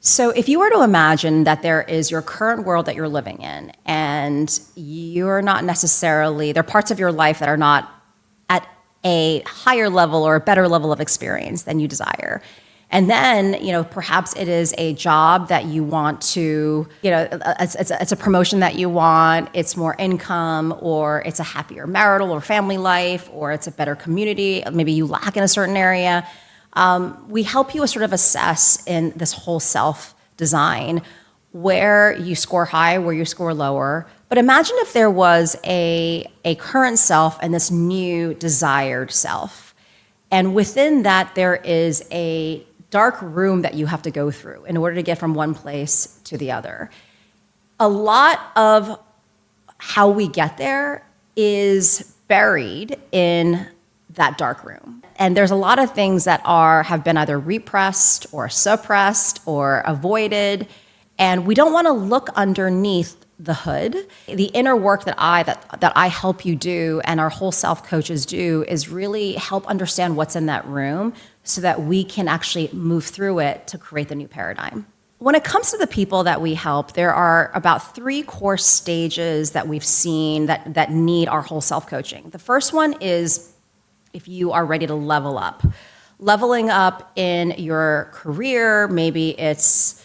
So if you were to imagine that there is your current world that you're living in, and you're not necessarily, there are parts of your life that are not at a higher level or a better level of experience than you desire. And then, perhaps it is a job that you want to, it's a promotion that you want, it's more income, or it's a happier marital or family life, or it's a better community, maybe you lack in a certain area. We help you sort of assess in this whole self design where you score high, where you score lower. But imagine if there was a current self and this new desired self. And within that, there is a dark room that you have to go through in order to get from one place to the other. A lot of how we get there is buried in that dark room. And there's a lot of things that have been either repressed or suppressed or avoided. And we don't want to look underneath the hood. The inner work that I help you do and our whole self coaches do is really help understand what's in that room so that we can actually move through it to create the new paradigm. When it comes to the people that we help, there are about 3 core stages that we've seen that need our whole self coaching. The first one is if you are ready to level up. Leveling up in your career, maybe it's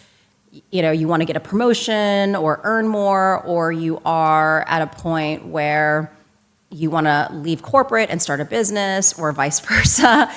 you want to get a promotion or earn more, or you are at a point where you want to leave corporate and start a business, or vice versa,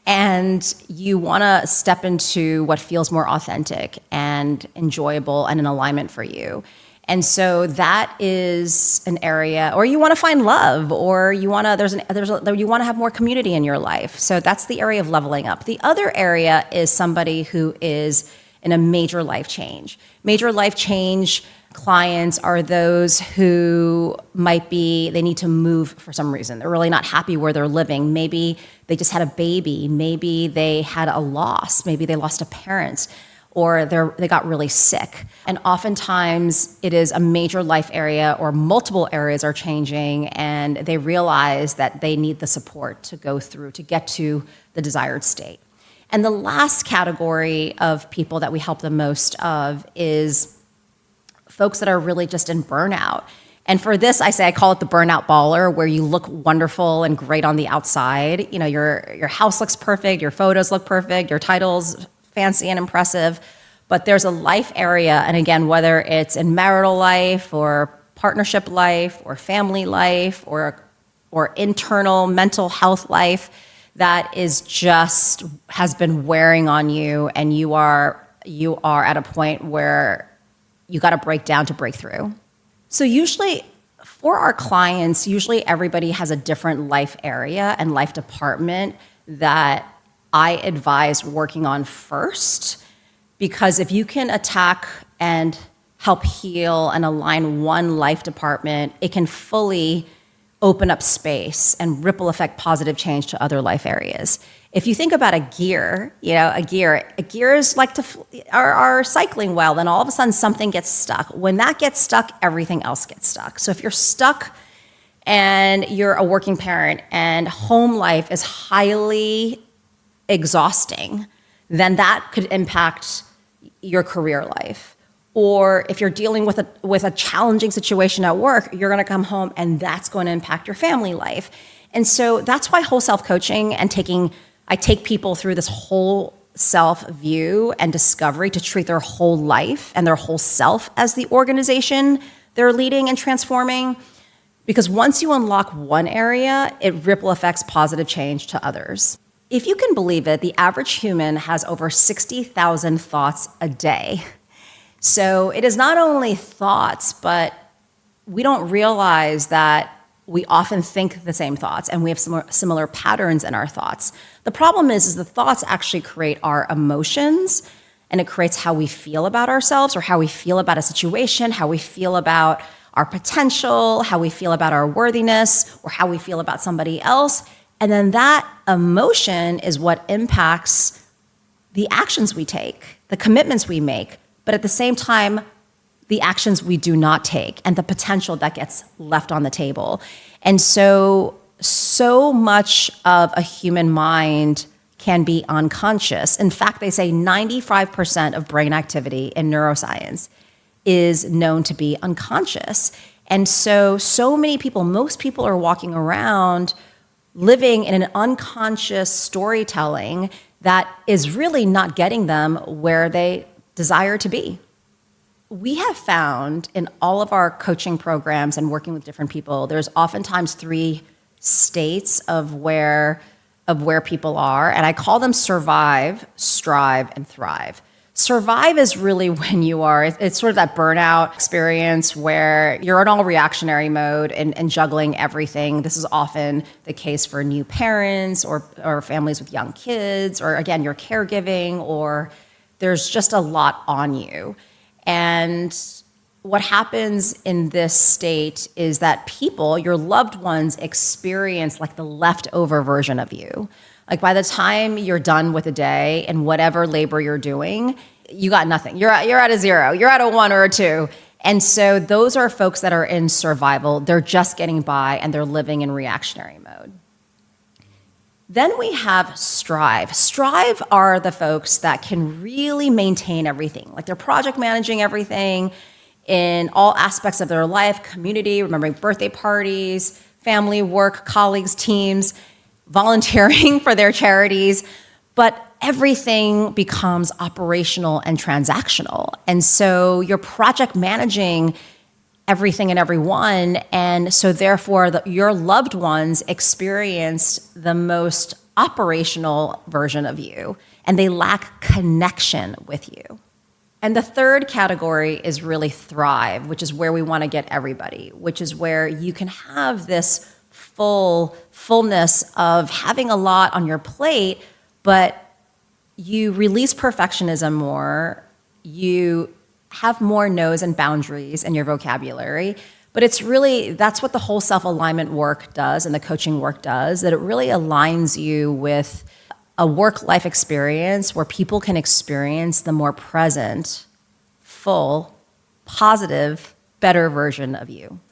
and you want to step into what feels more authentic and enjoyable and in alignment for you. And so that is an area, or you want to find love, or you want to you want to have more community in your life. So that's the area of leveling up. The other area is somebody who is in a major life change. Major life change clients are those who they need to move for some reason. They're really not happy where they're living. Maybe they just had a baby. Maybe they had a loss. Maybe they lost a parent, or they got really sick. And oftentimes it is a major life area, or multiple areas are changing, and they realize that they need the support to go through to get to the desired state. And the last category of people that we help the most of is folks that are really just in burnout. And for this, I call it the burnout baller, where you look wonderful and great on the outside. Your house looks perfect, your photos look perfect, your title's fancy and impressive, but there's a life area, and again, whether it's in marital life or partnership life or family life or internal mental health life, that has been wearing on you, and you are at a point where you got to break down to break through. So usually for our clients, everybody has a different life area and life department that I advise working on first, because if you can attack and help heal and align one life department, it can fully open up space and ripple effect positive change to other life areas. If you think about a gear, gears are cycling well, then all of a sudden something gets stuck. When that gets stuck, everything else gets stuck. So if you're stuck and you're a working parent and home life is highly exhausting, then that could impact your career life. Or if you're dealing with a challenging situation at work, you're going to come home and that's going to impact your family life. And so that's why whole self coaching and I take people through this whole self view and discovery to treat their whole life and their whole self as the organization they're leading and transforming. Because once you unlock one area, it ripple affects positive change to others. If you can believe it, the average human has over 60,000 thoughts a day. So it is not only thoughts, but we don't realize that we often think the same thoughts and we have similar patterns in our thoughts. The problem is the thoughts actually create our emotions, and it creates how we feel about ourselves, or how we feel about a situation, how we feel about our potential, how we feel about our worthiness, or how we feel about somebody else. And then that emotion is what impacts the actions we take, the commitments we make, but at the same time, the actions we do not take and the potential that gets left on the table. And so much of a human mind can be unconscious. In fact, they say 95% of brain activity in neuroscience is known to be unconscious. And so many people, most people are walking around living in an unconscious storytelling that is really not getting them where they desire to be. We have found in all of our coaching programs and working with different people, there's oftentimes 3 states of where people are, and I call them survive, strive, and thrive. Survive is really when it's sort of that burnout experience where you're in all reactionary mode and juggling everything. This is often the case for new parents or families with young kids, or again, you're caregiving, or there's just a lot on you. And what happens in this state is that people, your loved ones, experience like the leftover version of you. Like by the time you're done with a day and whatever labor you're doing, you got nothing. You're at a 0. You're at a 1 or a 2. And so those are folks that are in survival. They're just getting by and they're living in reactionary mode. Then we have strive. Strive are the folks that can really maintain everything. Like they're project managing everything in all aspects of their life, community, remembering birthday parties, family, work, colleagues, teams, volunteering for their charities, but everything becomes operational and transactional. And so you're project managing everything and everyone, and so therefore your loved ones experience the most operational version of you, and they lack connection with you. And the third category is really thrive, which is where we want to get everybody, which is where you can have this fullness of having a lot on your plate, but you release perfectionism more, you have more no's and boundaries in your vocabulary, but that's what the whole self-alignment work does and the coaching work does, that it really aligns you with a work-life experience where people can experience the more present, full, positive, better version of you.